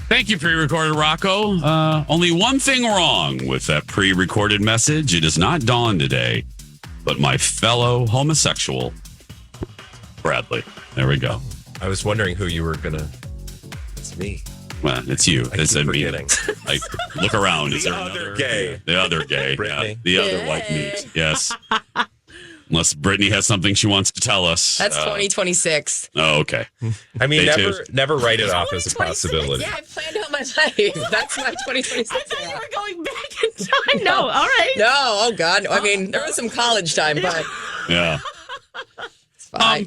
Thank you, pre-recorded Rocco. Only one thing wrong with that pre-recorded message. It is not Dawn today, but my fellow homosexual, Bradley. There we go. I was wondering who you were going to... It's me. Well, it's you. I keep forgetting. Like, look around. The Is there other another gay. The other gay. Brittany. Yeah, the other white meat. Yes. Unless Brittany has something she wants to tell us. That's 2026. Oh, okay. I mean, Day never write it off as a 2026. possibility. Yeah, I planned out my life. That's my 2026. I thought you were going back in time. No, all right. No, oh God. No. I mean, there was some college time, but Yeah. it's fine.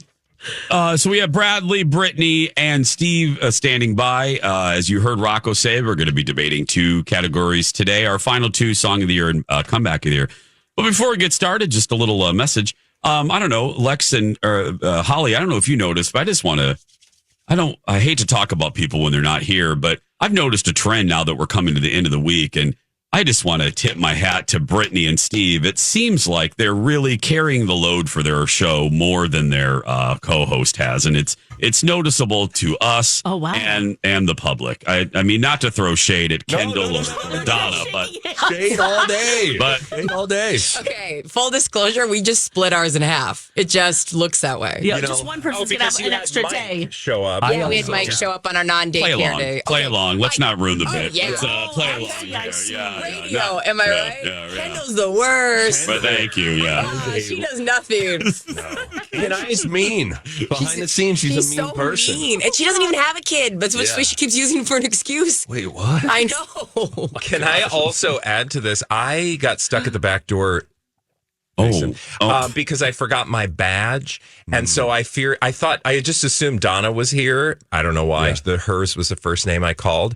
So we have Bradley, Brittany, and Steve standing by. As you heard Rocco say, we're going to be debating two categories today. Our final two, Song of the Year and Comeback of the Year. But before we get started, just a little message. I don't know, Lex and Holly, I don't know if you noticed, but I just want to, I hate to talk about people when they're not here, but I've noticed a trend now that we're coming to the end of the week, and I just want to tip my hat to Brittany and Steve. It seems like they're really carrying the load for their show more than their co-host has, and it's noticeable to us and the public. I mean, not to throw shade at Kendall or Donna, but Shade all day. Shade all day. Okay, full disclosure, we just split ours in half. It just looks that way. Yeah, just one person's going to have an extra day. Show up. Yeah, we had Mike show up on our non-daycare day. Play along. Let's not ruin the bit. yeah. Let's play along. I see. Radio, am I right? Yeah. Kendall's the worst. But thank you, yeah. She does nothing. And I's mean. Behind the scenes, she's a mean so person. mean. And she doesn't even have a kid, but that's what she keeps using for an excuse. Wait, what? I know. Can I also add to this? I got stuck at the back door because I forgot my badge. And so I thought, I just assumed Donna was here. I don't know why. Yeah. Hers was the first name I called.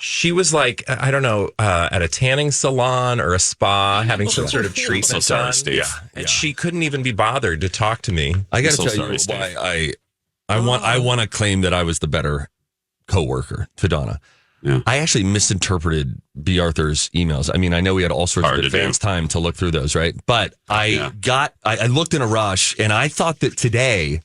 She was like, I don't know, at a tanning salon or a spa having some sort of treatment So sorry, done. Steve. Yeah. And she couldn't even be bothered to talk to me. I got to So tell sorry, you Steve. why I want to claim that I was the better coworker to Donna. Yeah. I actually misinterpreted B. Arthur's emails. I mean, I know we had all sorts Hard of to advance time to look through those, right? But I looked in a rush, and I thought that today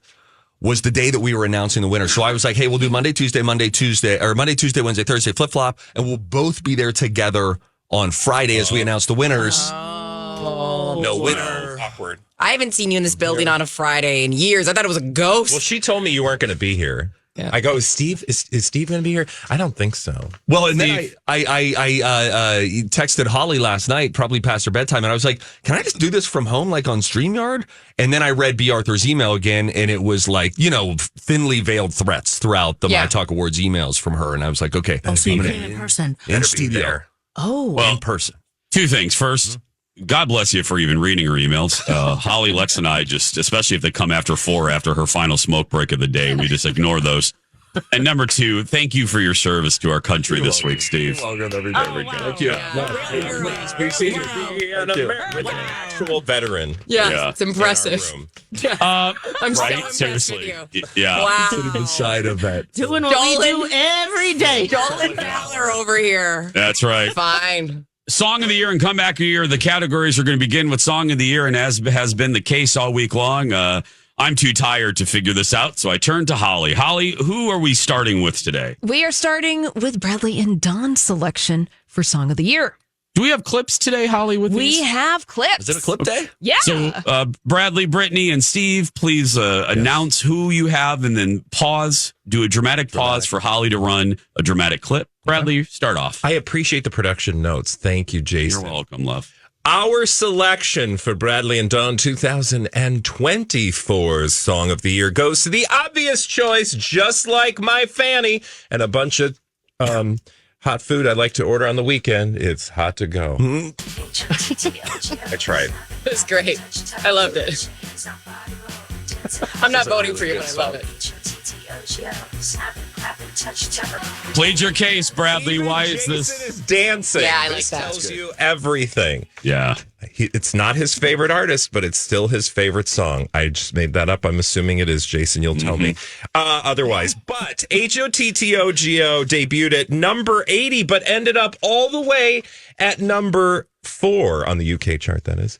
was the day that we were announcing the winner. So I was like, hey, we'll do Monday, Tuesday, Wednesday, Thursday, flip-flop, and we'll both be there together on Friday as we announce the winners. No winner. Awkward. I haven't seen you in this building on a Friday in years. I thought it was a ghost. Well, she told me you weren't going to be here. Yeah. I go, is Steve going to be here? I don't think so. Well, and then I texted Holly last night, probably past her bedtime, and I was like, can I just do this from home, like on StreamYard? And then I read B. Arthur's email again, and it was like, thinly veiled threats throughout the myTalk Awards emails from her. And I was like, okay. So you came in person. In studio. There. Oh. Well, in person. Two things. First, God bless you for even reading her emails. Holly, Lex, and I just, especially if they come after 4 after her final smoke break of the day, we just ignore those. And number two, thank you for your service to our country this week, Steve. Welcome every Oh, day. wow. Thank you. We see you be an American actual veteran. Yeah, it's impressive. In our room. I'm so Right? impressed Seriously. with you. Yeah. Wow. The side of that. Doing what we do every day. Dolan Fowler over here. That's right. Fine. Song of the Year and Comeback of the Year. The categories are going to begin with Song of the Year, and as has been the case all week long, I'm too tired to figure this out, so I turn to Holly. Holly, who are we starting with today? We are starting with Bradley and Don's selection for Song of the Year. Do we have clips today, Holly, with We these? have clips. Is it a clip day? Yeah. So, Bradley, Brittany, and Steve, please announce who you have and then pause. Do a dramatic pause for Holly to run a dramatic clip. Bradley, start off. I appreciate the production notes. Thank you, Jason. You're welcome, love. Our selection for Bradley and Dawn 2024's Song of the Year goes to the obvious choice, just like my fanny, and a bunch of hot food I like to order on the weekend. It's hot to go. I tried. It was great. I loved it. I'm not voting for you, but I love it. Played your case, Bradley. Why is Jason this? is dancing. Yeah, I like This that. tells you everything. Yeah. It's not his favorite artist, but it's still his favorite song. I just made that up. I'm assuming it is. Jason, you'll tell me otherwise. But HOTTOGO debuted at number 80, but ended up all the way at number 4 on the UK chart, that is.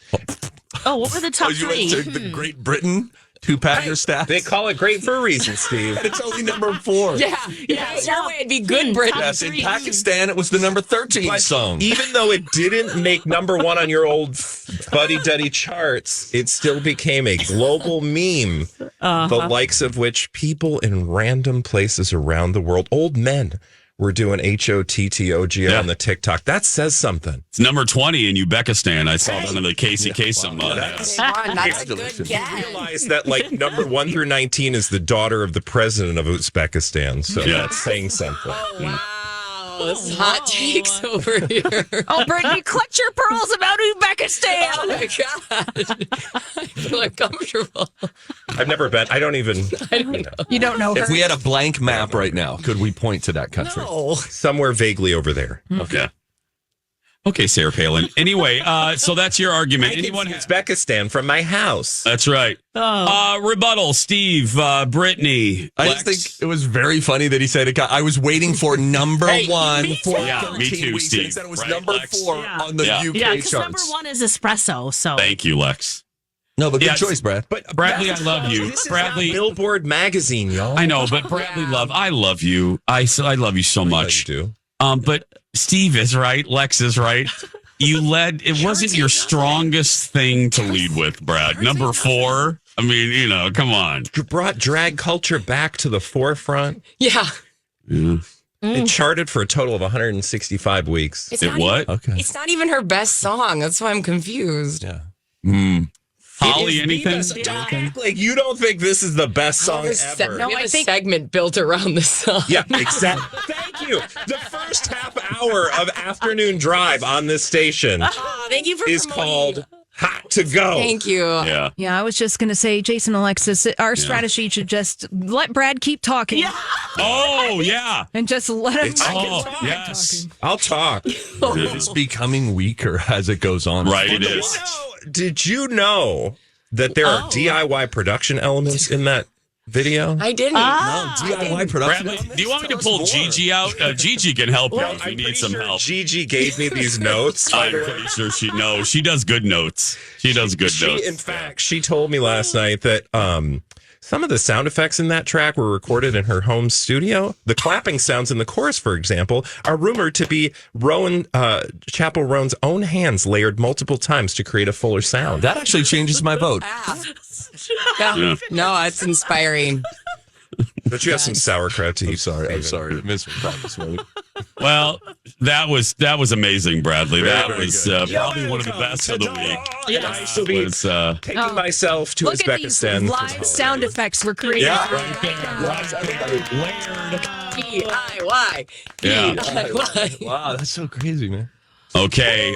Oh, what were the top You went three? to the Great Britain 2-pat your stats. They call it great for a reason, Steve. It's only number 4. Yeah. Your way it'd be good, Brittany. Yes, in Pakistan, it was the number 13 song. Even though it didn't make number 1 on your old fuddy-duddy charts, it still became a global meme, the likes of which people in random places around the world, old men, were doing HOTTOGO on the TikTok. That says something. It's number 20 in Uzbekistan. I saw that on the Casey Kasem. That's a good guess. Realize that like number 1 through 19 is the daughter of the president of Uzbekistan. So that's saying something. Oh, wow. This hot takes over here. Oh, Brittany, clutch your pearls about Uzbekistan. Oh, my God. I feel uncomfortable. I've never been. I don't even. You don't know her. If we had a blank map right now, could we point to that country? No. Somewhere vaguely over there. Okay. Okay, Sarah Palin. Anyway, so that's your argument. Anyone? Uzbekistan from my house. That's right. Rebuttal, Steve, Brittany. I Lex. just think it was very funny that he said it got. I was waiting for number 1 for Yeah, 13 me too, weeks, Steve. and he said it was Right, number Lex? 4 on the Yeah. UK Yeah, because number charts. 1 is espresso. So Thank you, Lex. No, but good Yes. choice, Brad. But Bradley, I love you. This is Bradley, not Billboard magazine, y'all. I know, but Bradley, I love you. I love you so much. You do. But Steve is right. Lex is right. You led. It wasn't your strongest thing to lead with, Brad. Number 4. I mean, come on. You brought drag culture back to the forefront. Yeah. It charted for a total of 165 weeks. It's It not what? Okay. It's not even her best song. That's why I'm confused. Yeah. Holly, anything? Don't act like you don't think this is the best song ever. We have a segment built around this song. Yeah, exactly. Thank you. The first half hour of Afternoon Drive on this station Oh, thank you for is promoting. called Hot to Go. Thank you. Yeah. Yeah, I was just going to say, Jason, Alexis, our strategy should just let Brad keep talking Oh, yeah. and just let him. Oh, yes. I'll talk. It's becoming weaker as it goes on. Right, it is. Did you know that there are DIY production elements in that video? I didn't. DIY production. Bradley, do you want me to pull Gigi out? Gigi can help you if you need some help. Gigi gave me these notes. I'm pretty sure she knows. She does good notes. She does good notes. In fact, she told me last night that some of the sound effects in that track were recorded in her home studio. The clapping sounds in the chorus, for example, are rumored to be Chapel Roan's own hands layered multiple times to create a fuller sound. That actually changes my vote. Yeah. No, it's inspiring. But you have some sauerkraut to eat. I'm sorry. I missed my this morning. Well, that was amazing, Bradley. That very was good. probably one of the best of the week. Nice to be It's, taking myself to Look at these Uzbekistan. live sound effects we're creating. DIY. Yeah. DIY. Wow, that's so crazy, man. Okay,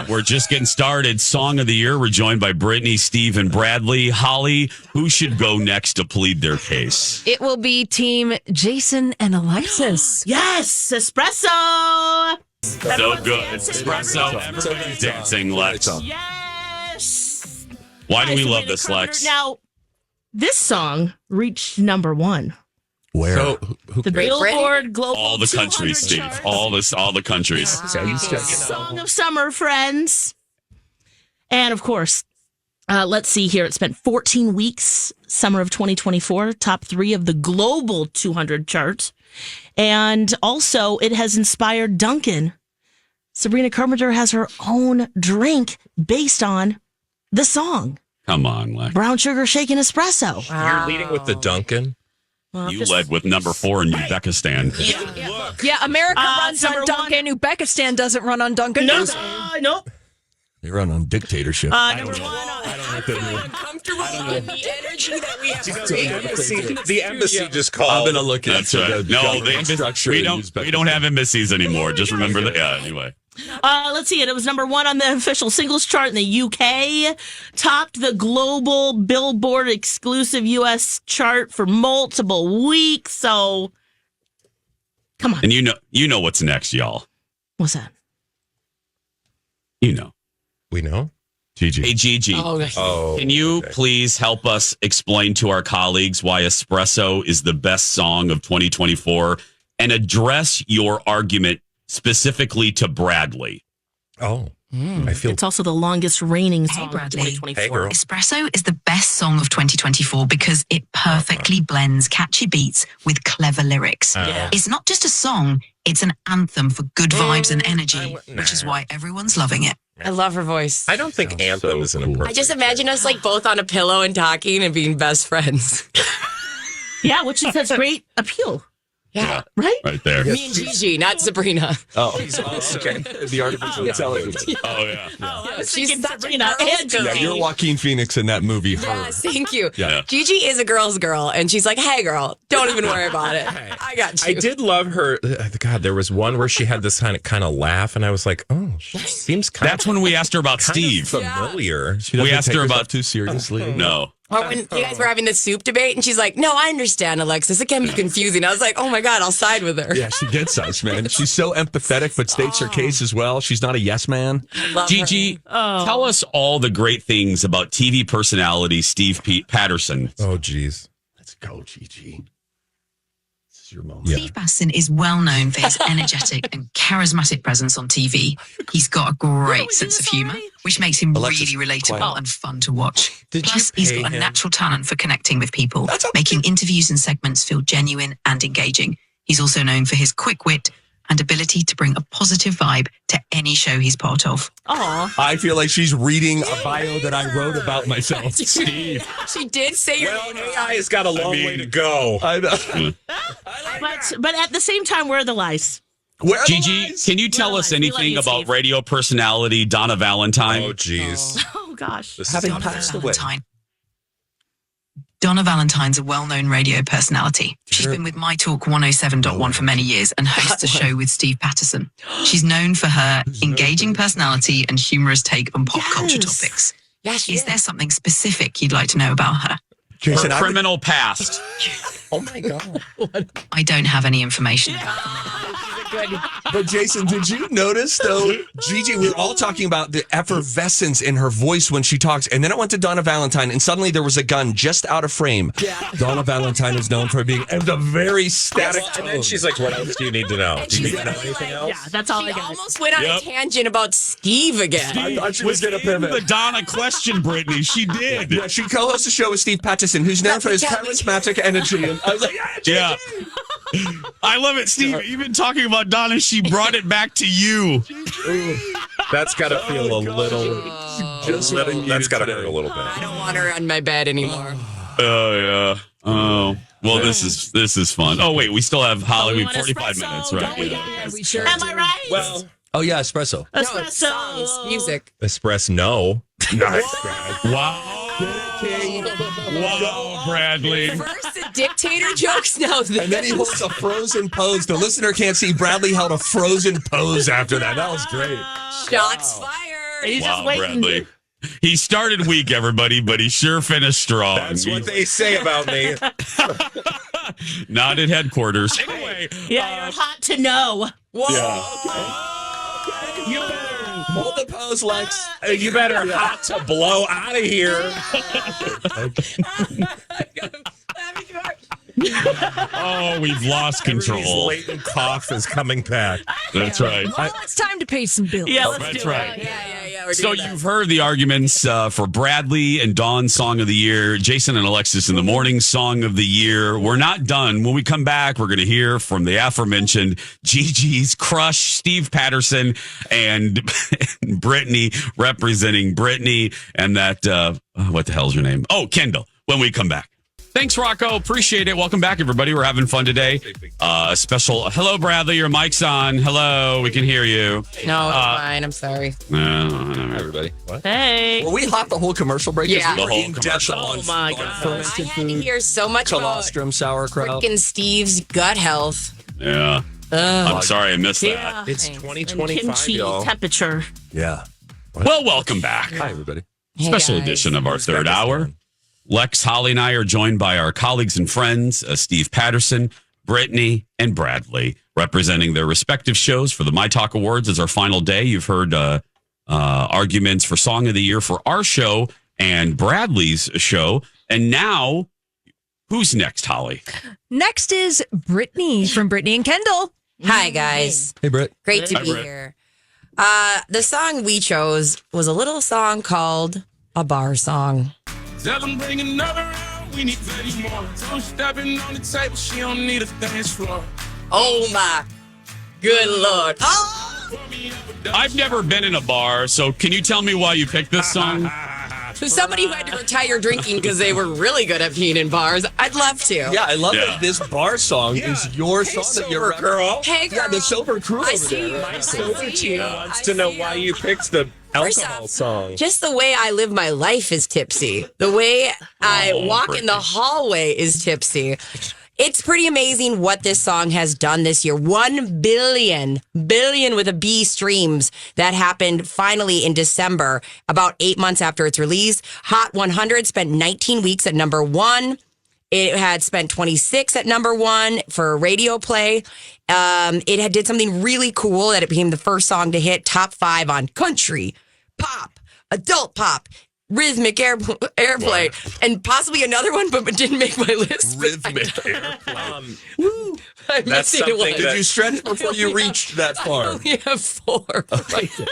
we're just getting started. Song of the Year. We're joined by Brittany, Steve, and Bradley. Holly, who should go next to plead their case? It will be Team Jason and Alexis. yes, espresso. So good. Espresso. Everybody's dancing, Lex. Yes. Why do we Guys, love Sabrina this, Carpenter. Lex? Now, this song reached number 1. Where? So, The Billboard Global All the 200 countries, Steve. charts. All the countries. Song of Summer, friends. And of course, let's see here. It spent 14 weeks, summer of 2024, top 3 of the global 200 charts. And also, it has inspired Duncan. Sabrina Carpenter has her own drink based on the song. Come on, Lex. Brown sugar shaken espresso. you're leading with the Duncan. Well, You led with number 4 in Uzbekistan. Yeah, America runs number on Duncan. Uzbekistan doesn't run on Duncan. Nope. They run on dictatorship. Number 1. Uncomfortable with the energy that we have. The embassy just called. I'm gonna look at That's right. No, the structure. we don't have embassies anymore. Just remember that. Yeah. Anyway. Let's see it. It was number 1 on the official singles chart in the UK, topped the global Billboard exclusive US chart for multiple weeks. So, come on. And you know what's next, y'all. What's that? You know. We know. Gigi. Hey, Gigi. Oh, Can you please help us explain to our colleagues why Espresso is the best song of 2024 and address your argument specifically to Bradley? Oh, I feel It's also the longest reigning Hey, song of Bradley. 2024. Hey, girl. Espresso is the best song of 2024 because it perfectly blends catchy beats with clever lyrics. Yeah. It's not just a song, it's an anthem for good vibes and energy, which is why everyone's loving it. I love her voice. I don't think anthem is an appropriate. I just imagine us like both on a pillow and talking and being best friends. Yeah, which is has great appeal, Yeah. right? Right there. Me and Gigi, not Sabrina. Oh, okay. The artificial intelligence. Oh, yeah. I was She's thinking such a Sabrina girl's and girl. Gigi. Yeah, you're Joaquin Phoenix in that movie. Her. Yes, thank you. Yeah. Gigi is a girl's girl, and she's like, "Hey, girl, don't even worry about it. I got you." I did love her. God, there was one where she had this kind of laugh, and I was like, "Oh, she seems kind That's when we asked her about Steve. familiar." She doesn't We asked take her herself about- too seriously. No. Or when you guys were having the soup debate, and she's like, "No, I understand, Alexis. It can be confusing." I was like, "Oh my god, I'll side with her." Yeah, she gets us, man. She's so empathetic, but states her case as well. She's not a yes man. Love Gigi, tell us all the great things about TV personality Steve Patterson. Oh, geez. Let's go, Gigi. This is your moment. Yeah. Steve Patterson is well known for his energetic and charismatic presence on TV. He's got a great sense of humor, which makes him Alexis, really relatable quiet. and fun to watch. Did you Plus, he's pay got a him? natural talent for connecting with people, That's okay. making interviews and segments feel genuine and engaging. He's also known for his quick wit and ability to bring a positive vibe to any show he's part of. Aw. I feel like she's reading a bio that I wrote about myself. Steve. She did say your Well, name. AI has got a long way to go. I know. But at the same time, where are the lies? Where are the Gigi, lies? can you tell us We love anything you, about Steve. radio personality Donna Valentine? Oh, geez. Oh gosh. Having Donna passed away. Valentine. Donna Valentine's a well-known radio personality. She's been with myTalk 107.1 for many years and hosts a show with Steve Patterson. She's known for her engaging personality and humorous take on pop culture Yes. topics. Yeah, she Is there something specific you'd like to know about her? Jason, Her I would- criminal past. Oh, my God. I don't have any information about But Jason, did you notice though, Gigi, we were all talking about the effervescence in her voice when she talks, and then it went to Donna Valentine, and suddenly there was a gun just out of frame. Yeah. Donna Valentine is known for being and a very static And then tone. she's like, what else do you need to know? Do you need to know anything else? Yeah, that's all She I got. almost went on Yep. a tangent about Steve again. I thought she was going to pivot. The Donna question, Brittany. She did. Yeah, she co-hosts a show with Steve Patterson, who's known for his charismatic energy. And I was like, Yeah. I love it, Steve. Even talking about Donna, she brought it back to you. That's got to feel a little. That's got to hurt a little I bit. don't want her on my bed anymore. Oh yeah. Oh well, this is fun. Oh wait, we still have Holly. we We want 45 espresso, minutes, right? don't we? Yeah. We sure Am I right? Well, oh yeah, espresso. No, Espresso. it's songs, music. Espresso, no. Wow. Wow, Bradley. First the dictator jokes, now And then he this. holds a frozen pose. The listener can't see. Bradley held a frozen pose after that. That was great. Shots fired. He's just Wow, waiting. Bradley. He started weak, everybody, but he sure finished strong. That's what they say about me. Not at headquarters. Anyway, Yeah, you're hot to know. You better hold the pose, Lex. You better hot to blow out of here. oh, we've lost Everybody's control. latent cough is coming back. That's right. Well, it's time to pay some bills. Yeah, let's That's do right. it. Yeah. We're So doing that. you've heard the arguments for Bradley and Dawn's Song of the Year, Jason and Alexis in the Morning Song of the Year. We're not done. When we come back, we're going to hear from the aforementioned Gigi's crush, Steve Patterson, and Brittany representing Brittany, and that, what the hell's your name? Oh, Kendall, when we come back. Thanks, Rocco. Appreciate it. Welcome back, everybody. We're having fun today. Special hello, Bradley. Your mic's on. Hello, we can hear you. No, it's fine. I'm sorry. Everybody. Hey. Were we hot the whole commercial break? Yeah. We were The whole in depth commercial. on- Oh, my on God. fermented I had to food, hear so much about colostrum, sauerkraut. freaking Steve's gut health. Yeah. I'm sorry I missed that. Yeah. It's And 2025, kimchi y'all. temperature. Yeah. Well, welcome back. Hi, everybody. Hey, Special guys. edition of our third hour. Lex, Holly, and I are joined by our colleagues and friends, Steve Patterson, Brittany, and Bradley, representing their respective shows for the myTalk Awards. As our final day, you've heard arguments for Song of the Year for our show and Bradley's show. And now, who's next, Holly? Next is Brittany from Brittany and Kendall. Hi, guys. Hey, Britt. Great to Hi, be Britt. here. The song we chose was a little song called A Bar Song. Tell them bring another round, we need 30 more. So stepping on the table, she don't need a dance floor. Oh my good Lord. I've never been in a bar, so can you tell me why you picked this song? So somebody who had to retire drinking because they were really good at peeing in bars. I'd love to. Yeah, I love Yeah. that this bar song is your song that you're Sober girl. Hey, girl. Yeah, the sober crew I over see there. you. Right? I Sober see Tina you. wants I to know see why you. you picked the First alcohol off, song. Just the way I live my life is tipsy. The way I walk in the hallway is tipsy. It's pretty amazing what this song has done this year. 1 billion with a B streams. That happened finally in December, about 8 months after its release. Hot 100 spent 19 weeks at number 1. It had spent 26 at number 1 for radio play. It had did something really cool that it became the first song to hit top 5 on country, pop, adult pop, rhythmic airplay, and possibly another one, but it didn't make my list. Rhythmic airplay. I'm That's missing something one. that- Did you stretch before you reached that I far? only have 4. Right now.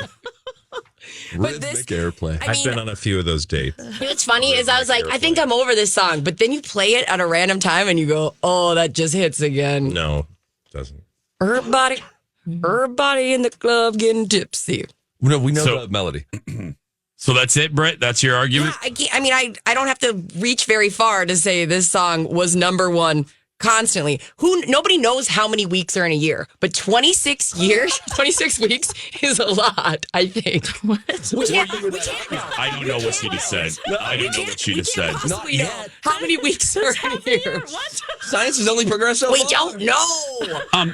Rhythmic this- airplay. I've been on a few of those dates. What's funny is I was like, I think I'm over this song, but then you play it at a random time and you go, oh, that just hits again. No, doesn't. Everybody in the club getting tipsy. No, we know So- the melody. So that's it, Britt? That's your argument? Yeah, I don't have to reach very far to say this song was number 1 constantly. Nobody knows how many weeks are in a year, but 26 years, 26 weeks is a lot, I think. What? We can't know. I don't know what she just said. I don't know what she just said. Possibly know how many weeks are in a year. Science has only progressed so We far. don't know.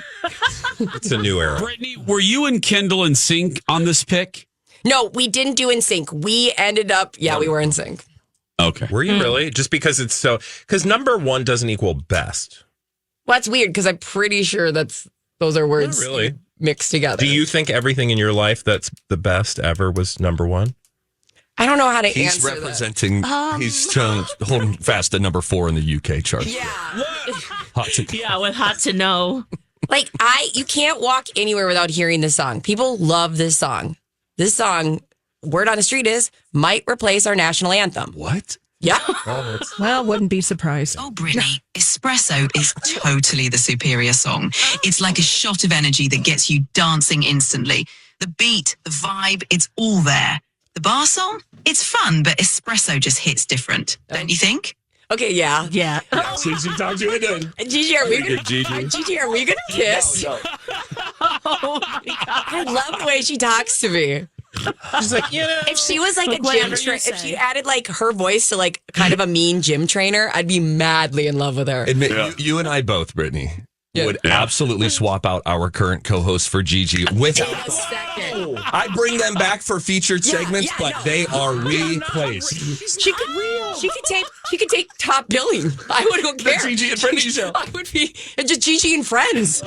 It's a new era. Brittany, were you and Kendall in sync on this pick? No, we didn't do in sync. We ended up, we were in sync. Okay. Were you really? Just because it's so... Because number 1 doesn't equal best. Well, that's weird because I'm pretty sure those are words Not really. mixed together. Do you think everything in your life that's the best ever was number 1? I don't know how to He's answer representing. He's holding fast at number 4 in the UK chart. that. Yeah. Hot to- Yeah, with hot to know. Like you can't walk anywhere without hearing this song. People love this song. This song, word on the street is, might replace our national anthem. What? Yeah. Well, wouldn't be surprised. Oh, Brittany, Espresso is totally the superior song. It's like a shot of energy that gets you dancing instantly. The beat, the vibe, it's all there. The bar song, it's fun, but Espresso just hits different, don't you think? Okay, yeah. Yeah. Since you talked to it, then. Gigi, are we gonna, Gigi. Gigi, are we gonna kiss? I love the way she talks to me. She's like, If she was like a whatever gym you trainer, if say. she added like her voice to like kind of a mean gym trainer, I'd be madly in love with her. Admit, you and I both, Brittany, would absolutely swap out our current co-hosts for Gigi without. In a second. I bring them back for featured segments, but they are replaced. She could take top billing. I wouldn't care. Gigi and Brittany show. I would be just Gigi and friends.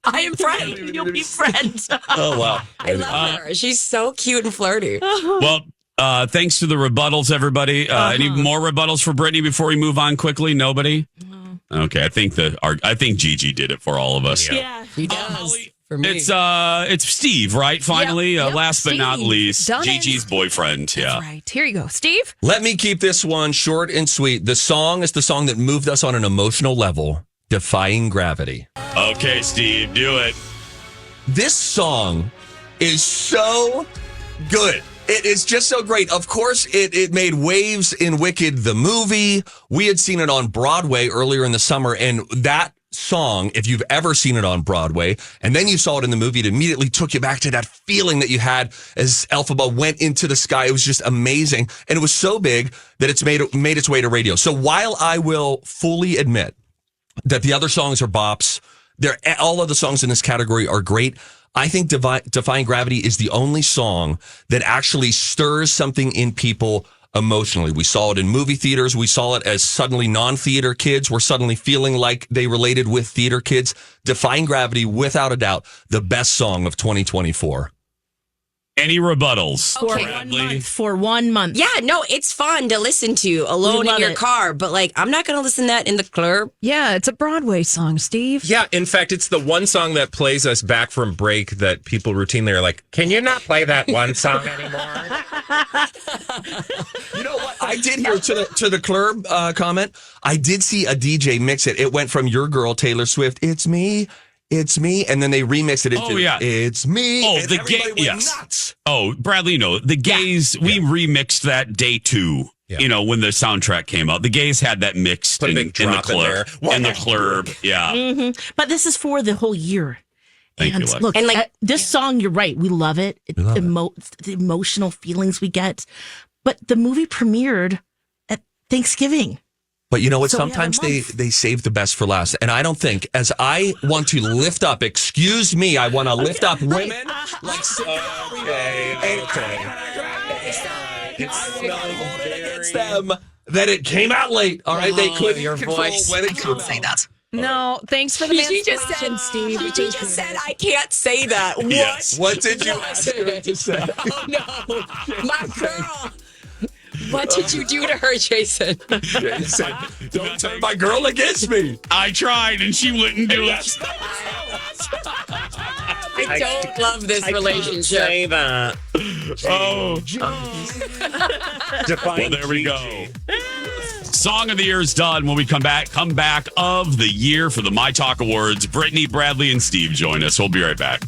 I am friends. You'll be friends. Oh wow! I love her. She's so cute and flirty. Well, thanks to the rebuttals, everybody. Any more rebuttals for Brittany before we move on quickly? Nobody? Okay, I think Gigi did it for all of us. Yeah. He does. Holly, For me. It's Steve, right? Finally, Yep, last but not Steve. least, Done it. Gigi's boyfriend. Yeah. Right. Here you go, Steve. Let me keep this one short and sweet. The song is the song that moved us on an emotional level. Defying Gravity. Okay, Steve, do it. This song is so good. It is just so great. Of course, it made waves in Wicked, the movie. We had seen it on Broadway earlier in the summer, and that song, if you've ever seen it on Broadway, and then you saw it in the movie, it immediately took you back to that feeling that you had as Elphaba went into the sky. It was just amazing. And it was so big that it's made its way to radio. So while I will fully admit that the other songs are bops, all of the songs in this category are great, I think Defying Gravity is the only song that actually stirs something in people emotionally. We saw it in movie theaters. We saw it as suddenly non-theater kids were suddenly feeling like they related with theater kids. Defying Gravity, without a doubt, the best song of 2024. Any rebuttals? For Okay. 1 month. For 1 month. Yeah, no, it's fun to listen to alone in love your it. car, but like, I'm not going to listen to that in the club. Yeah, it's a Broadway song, Steve. Yeah, in fact, it's the one song that plays us back from break that people routinely are like, can you not play that one song anymore? You know what? I did hear to the club comment. I did see a DJ mix it. It went from Your Girl, Taylor Swift, It's Me, and then they remixed it into It's Me. Oh, and the everybody gay, went yes. nuts. Oh, Bradley, no, the gays, we remixed that day 2. Yeah. You know, when the soundtrack came out, the gays had that mixed Put a in big the drop in club. there. In the club, yeah. But this is for the whole year. Thank and you, Lex. look, And, like, this song, you're right. We love it. The emotional feelings we get. But the movie premiered at Thanksgiving. But you know what? So we have a Sometimes month. they save the best for last. And I don't think, as I want to lift up, excuse me, I want to lift up women. Like, it's them that it came out late. All right, they couldn't your control voice. when I it can't came say out. that. No, thanks for the She just mansplaining, said, Steve. She just said, I can't say that. What? Yes. What did you ask her to say? Oh, no. My girl. What did you do to her, Jason? Jason, don't turn my girl against me. I tried and she wouldn't do it. I don't love this relationship. Say that. Oh, well, there we go. Song of the Year is done. When we come back of the year for the myTalk Awards, Brittany, Bradley, and Steve join us. We'll be right back.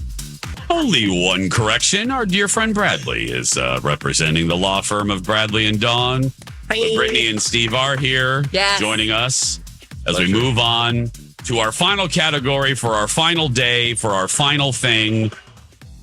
Only one correction. Our dear friend Bradley is representing the law firm of Bradley and Dawn. But Brittany and Steve are here joining us as we move on to our final category for our final day, for our final thing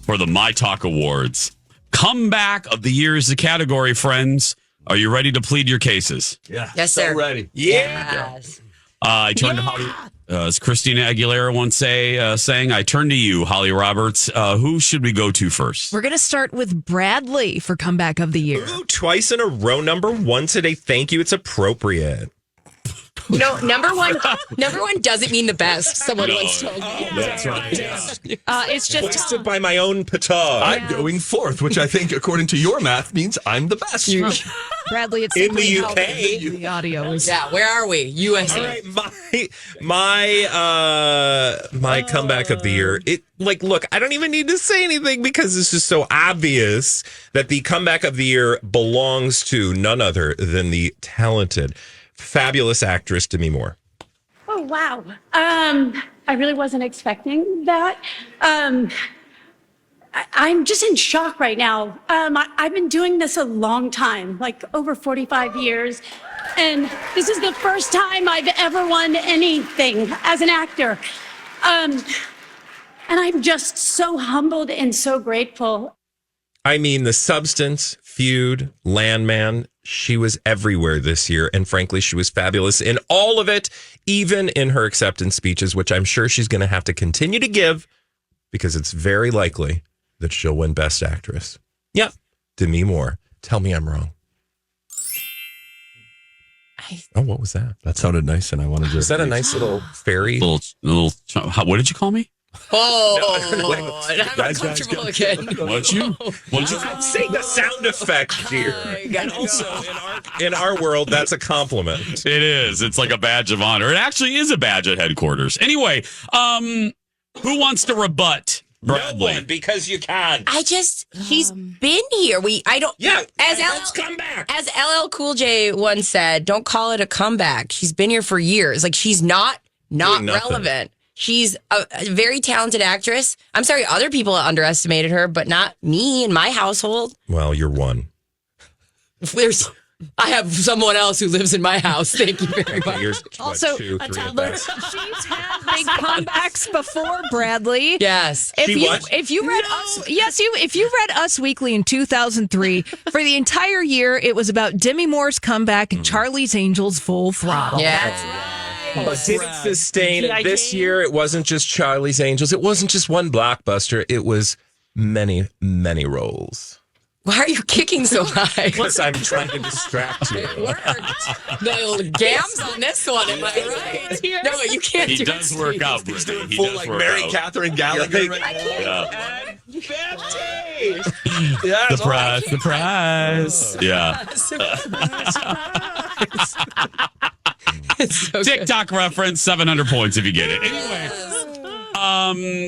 for the myTalk Awards. Comeback of the Year is the category, friends. Are you ready to plead your cases? Yeah. Yes, sir. So ready. Yes. I turned to Holly. As Christina Aguilera once saying, I turn to you, Holly Roberts. Who should we go to first? We're going to start with Bradley for comeback of the year. Ooh, twice in a row, number one today. Thank you. It's appropriate. No, number one doesn't mean the best. Someone once told me. That's right. It's just Wasted by my own petard. I'm going fourth, which I think, according to your math, means I'm the best. Bradley. It's In the simply how UK. The audio is. Yeah, where are we? USA. All right, my comeback of the year. Look, I don't even need to say anything because it's just so obvious that the comeback of the year belongs to none other than the talented, fabulous actress Demi Moore. Oh, wow. I really wasn't expecting that. I'm just in shock right now. I've been doing this a long time, like over 45 years. And this is the first time I've ever won anything as an actor. And I'm just so humbled and so grateful. I mean, The Substance, Feud, Landman, she was everywhere this year. And frankly, she was fabulous in all of it, even in her acceptance speeches, which I'm sure she's going to have to continue to give because it's very likely that she'll win Best Actress. Yep. Demi Moore. Tell me I'm wrong. Oh, what was that? That sounded nice, and I wanted to. Is that a nice little fairy? What did you call me? Oh, I'm uncomfortable again. What'd you? I'm saying the sound effect, dear. And also, in our world, that's a compliment. It is. It's like a badge of honor. It actually is a badge at headquarters. Anyway, who wants to rebut Bradley? No one, because you can. He's been here. Let's come back. As LL Cool J once said, don't call it a comeback. She's been here for years. Like, she's not Doing nothing. relevant. She's a very talented actress. I'm sorry, other people underestimated her, but not me and my household. Well, you're one. I have someone else who lives in my house. Thank you very much. You're, Also, 2, 3 a at toddler. best. She's had big comebacks before, Bradley. Yes. If you read Us Weekly in 2003, for the entire year, it was about Demi Moore's comeback and Charlie's Angels Full Throttle. Yeah. But did it sustain it this year? It wasn't just Charlie's Angels. It wasn't just one blockbuster. It was many, many roles. Why are you kicking so high? Because I'm trying to distract you. It worked. The gams on this one, am I right? No, you can't He do does it. work out, Brittany. He Full does like work Mary out. Catherine Gallagher. Yeah. Yeah, The prize. Yeah. It's so good. TikTok reference, 700 points if you get it. Anyway,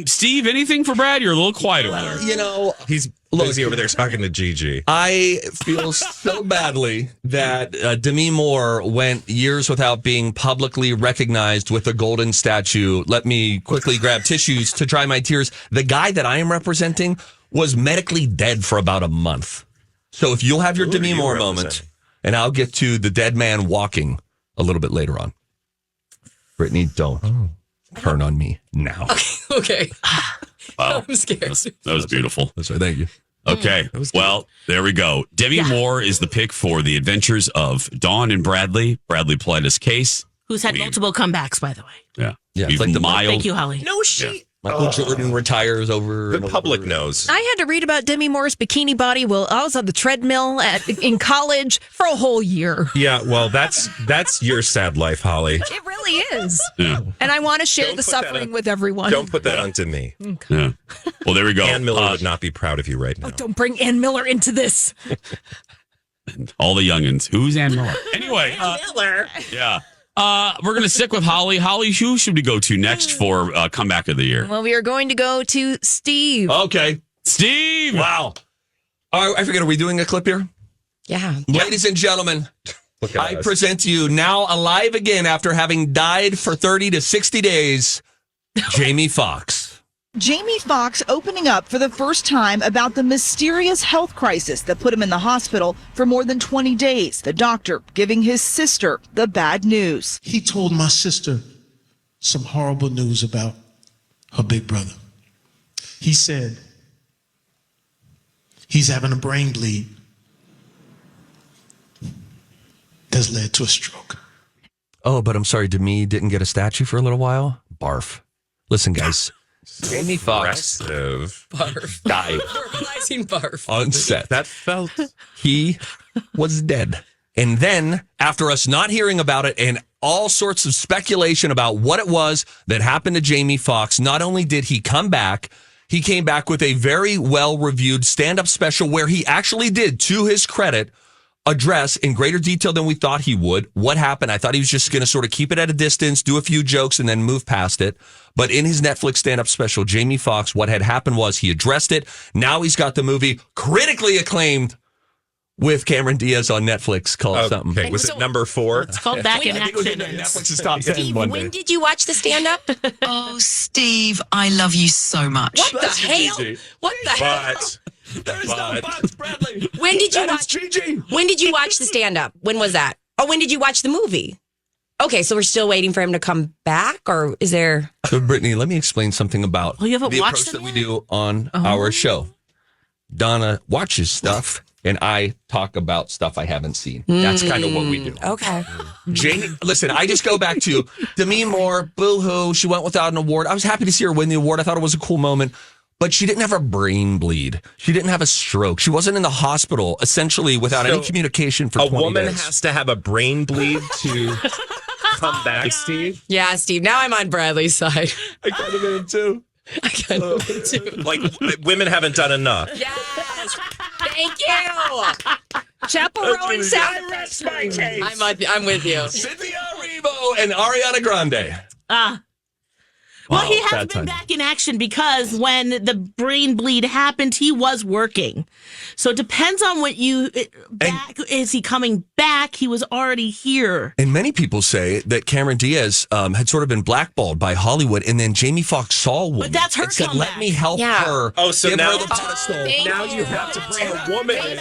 Steve, anything for Brad? You're a little quiet over there. You know, He's busy over there talking to Gigi. I feel so badly that Demi Moore went years without being publicly recognized with a golden statue. Let me quickly grab tissues to dry my tears. The guy that I am representing was medically dead for about a month. So if you'll have your Demi Moore moment, and I'll get to the dead man walking a little bit later on. Brittany, don't turn on me now. Okay. Wow. I'm scared. That was beautiful. That's right. Thank you. Okay. Well, there we go. Demi Moore is the pick for The Adventures of Dawn and Bradley. Bradley Pletta's case. Who's had multiple comebacks, by the way. Yeah. Yeah, We've it's like the mild. Thank you, Holly. No, she. Michael Jordan retires over. The public knows. I had to read about Demi Moore's bikini body while I was on the treadmill in college for a whole year. Yeah, well, that's your sad life, Holly. It really is. Yeah. And I want to share Don't the put that suffering on- with everyone. Don't put that onto me. Yeah. Well, there we go. Ann Miller would not be proud of you right now. Don't bring Ann Miller into this. All the youngins. Who's Ann Miller? Anyway. Miller. Yeah. We're going to stick with Holly. Holly, who should we go to next for comeback of the year? Well, we are going to go to Steve. Okay. Steve. Wow. I forget, are we doing a clip here? Yeah. Ladies and gentlemen, Look at I us. present to you now alive again after having died for 30 to 60 days, Jamie Foxx. Jamie Foxx opening up for the first time about the mysterious health crisis that put him in the hospital for more than 20 days. The doctor giving his sister the bad news. He told my sister some horrible news about her big brother. He said he's having a brain bleed that's led to a stroke. Oh, but I'm sorry, Demi didn't get a statue for a little while? Barf. Listen, guys. Jamie Foxx Aggressive. Barf. died Normalizing barf. on set. That felt. He was dead. And then, after us not hearing about it and all sorts of speculation about what it was that happened to Jamie Foxx, not only did he come back, he came back with a very well-reviewed stand-up special where he actually did, to his credit, address in greater detail than we thought he would what happened. I thought he was just going to sort of keep it at a distance, do a few jokes, and then move past it. But in his Netflix stand-up special, Jamie Foxx, what had happened was he addressed it. Now he's got the movie critically acclaimed with Cameron Diaz on Netflix called something. Okay, was it number 4? It's called Back in Action. Netflix's top 10 Steve, one when day. did you watch the stand-up? Oh, Steve, I love you so much. What the hell? What the hell? But There's no buts, Bradley. When did you That is watch? Gigi. When did you watch the stand-up? When was that? Oh, when did you watch the movie? Okay, so we're still waiting for him to come back, or is there? So, Brittany, let me explain something about Oh, you haven't the watched approach that them we yet? do on our show. Donna watches stuff, and I talk about stuff I haven't seen. That's kind of what we do. Okay. Jamie, listen, I just go back to Demi Moore, boo-hoo. She went without an award. I was happy to see her win the award. I thought it was a cool moment. But she didn't have a brain bleed. She didn't have a stroke. She wasn't in the hospital, essentially, without any communication for 20 a woman days. has to have a brain bleed to come back, Steve. Yeah, Steve. Now I'm on Bradley's side. I kind of am, too. I kind of am too. Like, women haven't done enough. Yes. Thank you. Chaperone sound. I'm with you. Cynthia Erivo and Ariana Grande. Well, Wow, he has bad been timing. back in action because when the brain bleed happened, he was working. So it depends on what you back. Is he coming back? He was already here. And many people say that Cameron Diaz had sort of been blackballed by Hollywood, and then Jamie Foxx saw a woman. But that's her and said, comeback. "Let me help Yeah. her." Oh, so give now- her the pedestal. Now you have to bring a woman in.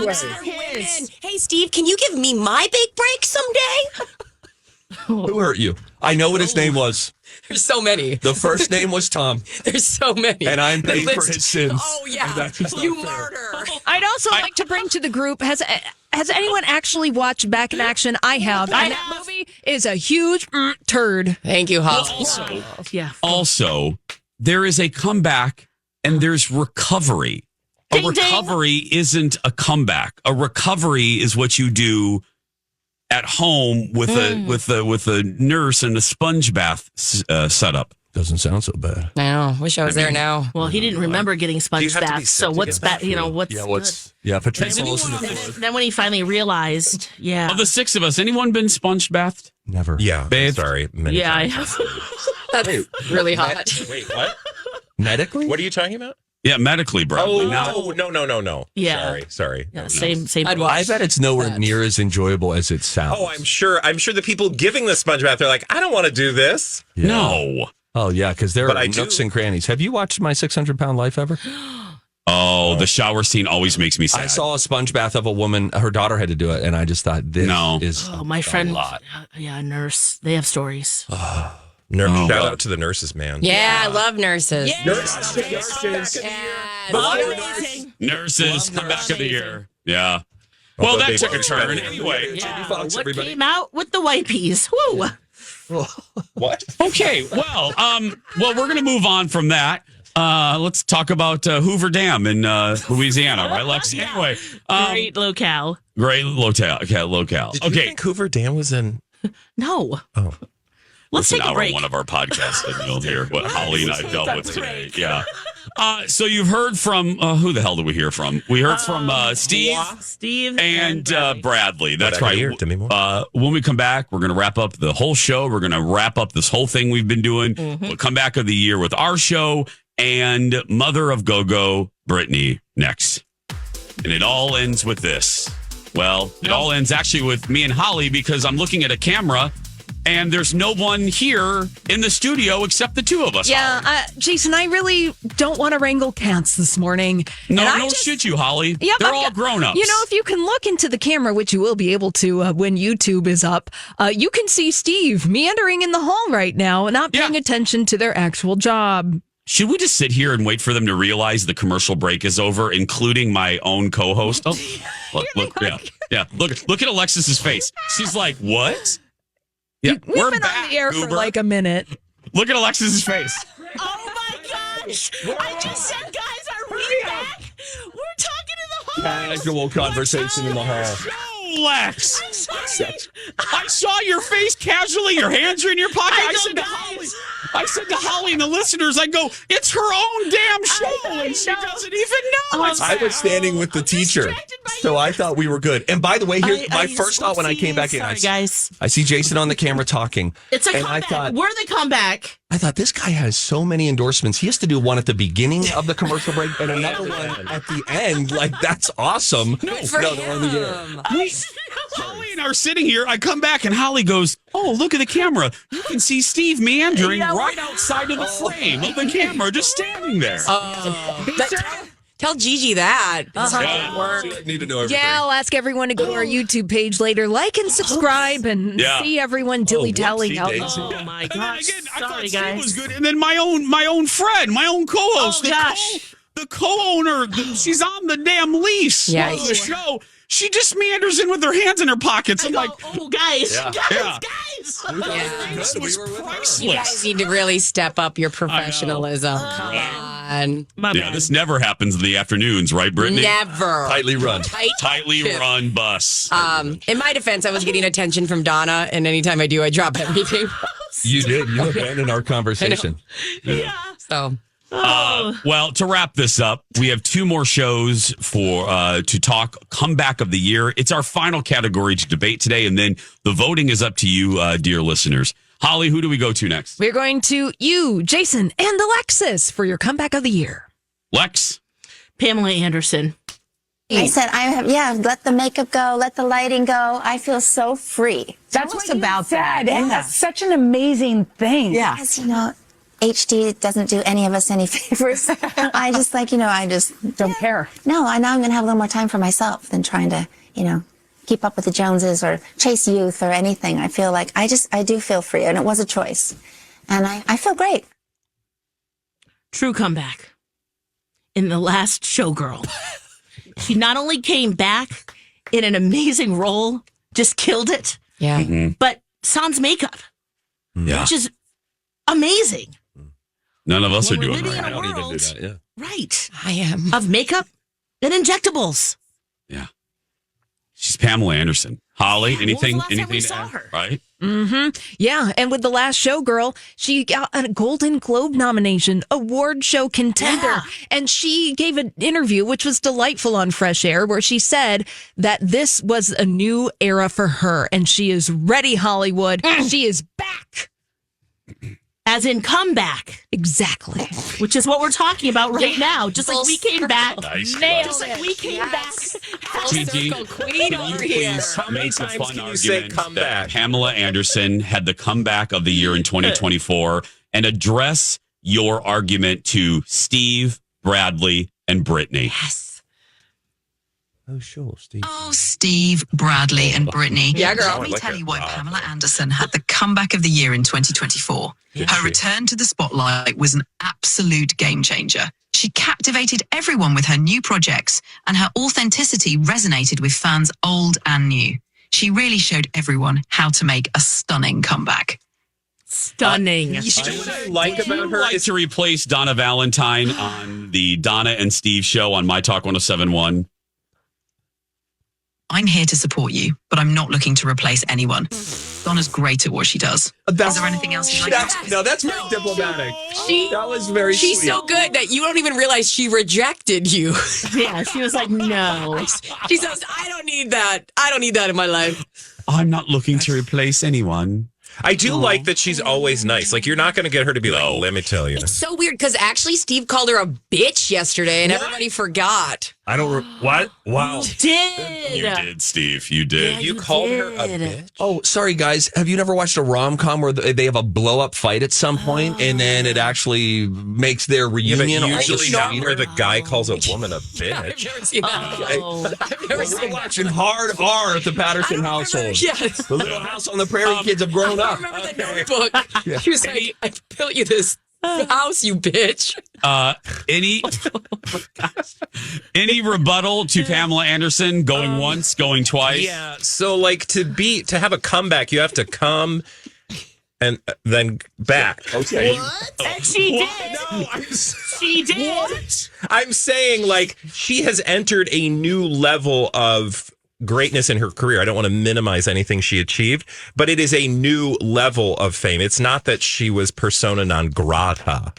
Women. Hey, Steve, can you give me my big break someday? Who hurt you? I know what his name was. There's so many. The first name was Tom, There's so many. and I'm The paying for list- his sins. Oh, yeah. That's just not You fair. martyr. I'd also like to bring to the group, has anyone actually watched Back in Action? I have. And that movie is a huge turd. Thank you, Holly. Also, Yeah. there is a comeback and there's recovery. Ding, A ding. recovery isn't a comeback. A recovery is what you do at home with a nurse and a sponge bath setup. Doesn't sound so bad. I know. Wish I was there now. Well, he didn't remember getting sponge have to be baths. sick So to what's get that bad? You know, what's Patrice good? will listen to And this. then when he finally realized, Of the six of us, anyone been sponge bathed? Never. Yeah, Babe. sorry. Many yeah, I times. have. That's really hot. Wait, what? Medically? What are you talking about? Yeah, medically, Bradley. No. Yeah. Sorry. Yeah, same. I'd I watch. bet it's nowhere that. near as enjoyable as it sounds. Oh, I'm sure the people giving the sponge bath, they're like, I don't want to do this. Yeah. No. Oh, yeah, because there But are I nooks do. and crannies. Have you watched My 600-Pound Life ever? Oh, the shower scene always makes me sad. I saw a sponge bath of a woman. Her daughter had to do it, and I just thought, this is Oh, my friend. a lot. Yeah, nurse. They have stories. Shout out to the nurses, man. Yeah, I love nurses. Nurses. Nurses, comeback of the year. Yeah. Well, that took a turn. Anyway. Yeah, Fox, what everybody. came out with the white peas? Woo! What? Okay. Well, we're going to move on from that. Let's talk about Hoover Dam in Louisiana, right, Lex? Anyway. Great locale. Great locale. Okay, locale. Did you think Hoover Dam was in? No. Oh. Let's Listen take a out break. on one of our podcasts and you'll hear what Holly and I dealt with today. Yeah. So you've heard from who the hell did we hear from? We heard from Steve and Bradley. That's What I right. hear, Demi Moore. When we come back, we're going to wrap up the whole show. We're going to wrap up this whole thing we've been doing. We'll come back of the year with our show and Mother of Go-Go, Brittany, next. And it all ends with this. Well, it all ends actually with me and Holly because I'm looking at a camera and there's no one here in the studio except the two of us. Yeah, Jason, I really don't want to wrangle cats this morning. No, And I no just- shit, you, Holly. Yep, They're I've all got- grown ups. You know, if you can look into the camera, which you will be able to when YouTube is up, you can see Steve meandering in the hall right now, not paying attention to their actual job. Should we just sit here and wait for them to realize the commercial break is over, including my own co-host? Oh, look, yeah. Look at Alexis's face. She's like, "What?" Yeah, We've we're been back, on the air for Goober. like a minute. Look at Alexis's face. Oh my gosh! I just said, guys, are we back? We're talking in the hall. Casual conversation in the hall. Show, Lex. I saw your face casually. Your hands are in your pocket. I said to Holly and the listeners, I go, "It's her own damn show," and she doesn't even know. I was standing with the teacher, so I thought we were good. And by the way, here's my first thought when I came back in. Sorry, guys. I see Jason on the camera talking. It's a and comeback. We're the comeback. I thought this guy has so many endorsements. He has to do one at the beginning of the commercial break and another one at the end. Like, that's awesome. For they're on the air. Holly and I are sitting here. I come back and Holly goes, "Oh, look at the camera. You can see Steve meandering right outside of the frame of the camera, just standing there." Tell Gigi that. That's how it work. Need to know everything. Yeah, I'll ask everyone to go to our YouTube page later, like and subscribe, and see everyone dilly-dallying out. Oh my And then gosh! again, I thought Sorry, Steve guys. was good. And then my own friend, my own co-host, Oh, gosh. the co-owner, she's on the damn lease Yeah. of the show. She just meanders in with her hands in her pockets. I'm like, Oh, guys, Yeah. guys! this was priceless. You guys need to really step up your professionalism. Come on. Yeah, this never happens in the afternoons, right, Brittany? Never. Tightly run. Tightly run bus. In my defense, I was getting attention from Donna, and anytime I do, I drop everything. You did. You abandoned our conversation. So. Well, to wrap this up, we have two more shows for to talk comeback of the year. It's our final category to debate today, and then the voting is up to you, dear listeners. Holly, who do we go to next? We're going to you, Jason, and Alexis for your comeback of the year. Lex? Pamela Anderson. I said, let the makeup go, let the lighting go. I feel so free. That's what's about that. And that's such an amazing thing. Yeah. Because, HD doesn't do any of us any favors. I just I just don't care. No, I know I'm going to have a little more time for myself than trying to, keep up with the Joneses or chase youth or anything. I feel like I do feel free, and it was a choice. And I feel great. True comeback. In the last Showgirl. She not only came back in an amazing role, just killed it. Yeah. But sans makeup. Yeah. Which is amazing. None of us When are we're doing living that. in a world, Yeah. right? I am. Of makeup and injectables. Yeah. She's Pamela Anderson. Holly, Yeah, when was anything the last time we to saw add? her? Right? Yeah, and with The Last Showgirl, she got a Golden Globe nomination, award show contender. And she gave an interview, which was delightful on Fresh Air, where she said that this was a new era for her. And she is ready, Hollywood. She is back. As in comeback. Exactly. Which is what we're talking about right now. Just like we came back. Nice. Just like we came back. Gigi, Queen can you over here. please How many make the times fun can you say argument comeback? that Pamela Anderson had the comeback of the year in 2024 and address your argument to Steve, Bradley, and Brittany? Yes. Oh, sure, Steve. Oh, Steve, Bradley, and Brittany. Yeah, girl. Let me tell you why Pamela Anderson had the comeback of the year in 2024. Her return to the spotlight was an absolute game changer. She captivated everyone with her new projects, and her authenticity resonated with fans old and new. She really showed everyone how to make a stunning comeback. Stunning. You know what I like about her Like is to replace Donna Valentine on the Donna and Steve show on myTalk 107.1. I'm here to support you, but I'm not looking to replace anyone. Donna's great at what she does. Is there anything else you'd like to say? no, that's very diplomatic. That was very She's sweet. so good that you don't even realize she rejected you. Yeah, she was like, no. She says, I don't need that. I don't need that in my life. I'm not looking to replace anyone. I do like that she's always nice. Like, you're not going to get her to be like, let me tell you. It's so weird because actually Steve called her a bitch yesterday and everybody forgot. I don't. What? Wow. Did. You did, Steve. You did. Yeah, You called her a bitch? Oh, sorry, guys. Have you never watched a rom-com where they have a blow-up fight at some point and then it actually makes their Yeah, but reunion all the usually not sweeter? where the guy calls a woman a bitch. I've never seen that. Oh. I've never We're seen that. watching Hard R at the Patterson household. Yes. The Little House on the Prairie kids have grown I up. remember the notebook. She was like, I built you this house, you bitch. Any rebuttal to Pamela Anderson going once, going twice? Yeah, so like to have a comeback, you have to come and then back. Okay. What? And she did. No, She did. I'm saying like she has entered a new level of greatness in her career. I don't want to minimize anything she achieved, but it is a new level of fame. It's not that she was persona non grata.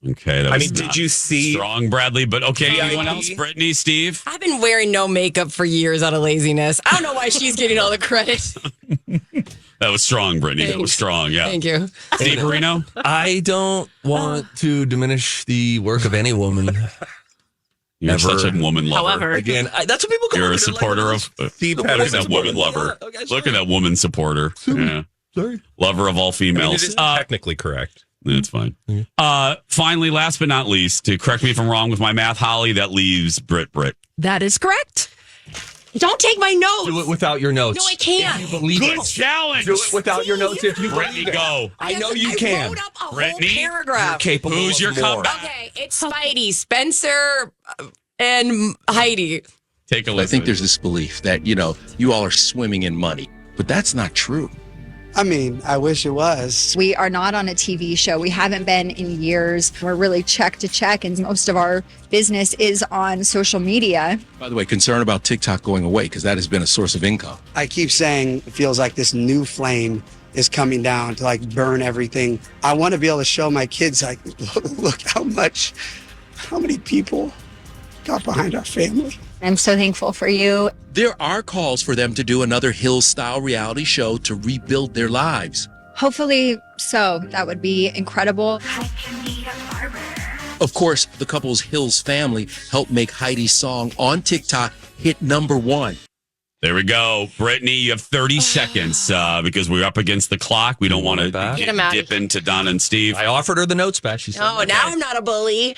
Okay. That I was mean, did not you see strong, Bradley? But okay, VIP? anyone else? Brittany, Steve? I've been wearing no makeup for years out of laziness. I don't know why she's getting all the credit. That was strong, Brittany. That was Thanks. strong. Yeah. Thank you. Steve Marino? I don't want to diminish the work of any woman. You're Never. such a woman lover. However, Again, that's what people call You're me. a supporter of. Steve Look at Patterson? that woman lover. Okay, Look at that woman supporter. Yeah. Sorry. Lover of all I mean, females. it is technically correct. That's fine. Finally, last but not least, to correct me if I'm wrong with my math, Holly, that leaves Britt. That is correct. Don't take my notes. Do it without your notes. No, I can't. If you believe Good it. challenge. Do it without your notes if you Brittany, believe it. go. I know you I can. wrote up a Brittany, whole paragraph. Capable Who's of your more. comeback? Okay, it's Spidey, Spencer, and Heidi. Take a I listen. think there's this belief that, you all are swimming in money, but that's not true. I mean, I wish it was. We are not on a TV show. We haven't been in years. We're really check to check, and most of our business is on social media. By the way, concern about TikTok going away because that has been a source of income. I keep saying it feels like this new flame is coming down to like burn everything. I want to be able to show my kids like, look how many people got behind our family. I'm so thankful for you. There are calls for them to do another Hills-style reality show to rebuild their lives. Hopefully so. That would be incredible. Of course, the couple's Hills family helped make Heidi's song on TikTok hit #1. There we go. Brittany, you have 30 seconds because we're up against the clock. We don't want to Get him out dip of into Donna and Steve. I offered her the notes back. She said, Oh, now I'm not a bully.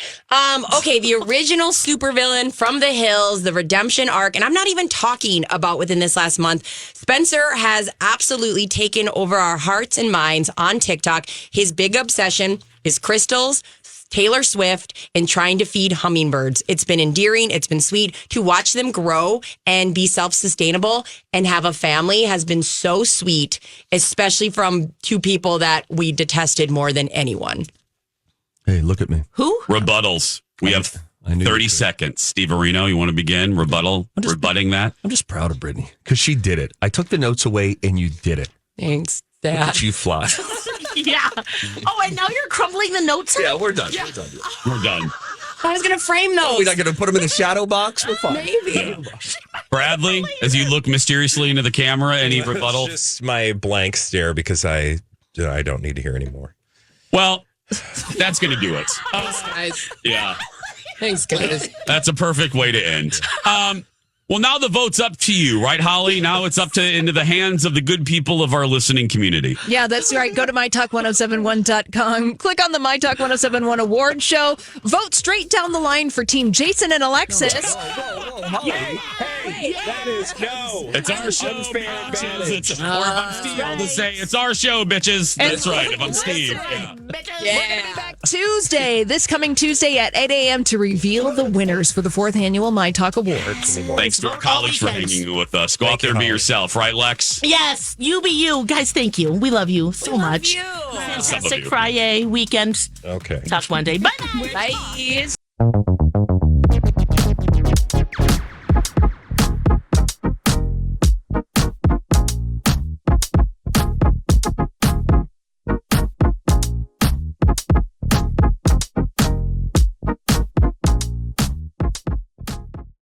Okay, the original supervillain from the Hills, the redemption arc, and I'm not even talking about within this last month. Spencer has absolutely taken over our hearts and minds on TikTok. His big obsession is crystals, Taylor Swift, and trying to feed hummingbirds. It's been endearing. It's been sweet to watch them grow and be self-sustainable and have a family has been so sweet, especially from two people that we detested more than anyone. Hey, look at me. Who? Rebuttals. We have I knew 30 you could. seconds. Steve Areno, you want to begin? Rebutting that? I'm just proud of Brittany because she did it. I took the notes away and you did it. Thanks, Look Dad. at you fly. Yeah. Oh, and now you're crumbling the notes? Yeah, we're done. Yeah. We're done. I was going to frame those. Oh, we're not going to put them in the shadow box? We're fine. Maybe. Bradley, as you look mysteriously into the camera, any rebuttal? Just my blank stare because I don't need to hear anymore. Well, that's going to do it. Thanks, guys. Yeah. Thanks, guys. That's a perfect way to end. Well, now the vote's up to you, right, Holly? Now it's up to into the hands of the good people of our listening community. Yeah, that's right. Go to mytalk1071.com. Click on the MyTalk 1071 award show. Vote straight down the line for Team Jason and Alexis. That is It's our show, bitches. Or if I'm Steve, I'll just say it's our show, bitches. That's right. If I'm Steve, yeah. Back Tuesday, this coming Tuesday at 8 a.m. to reveal the winners for the 4th annual MyTalk Awards. Thanks to our colleagues for hanging with us. Go out there and be yourself, right, Lex? Yes, you be you. Guys, thank you. We love you so much. Fantastic Friday weekend. Okay. Talk one day. Bye-bye. Bye.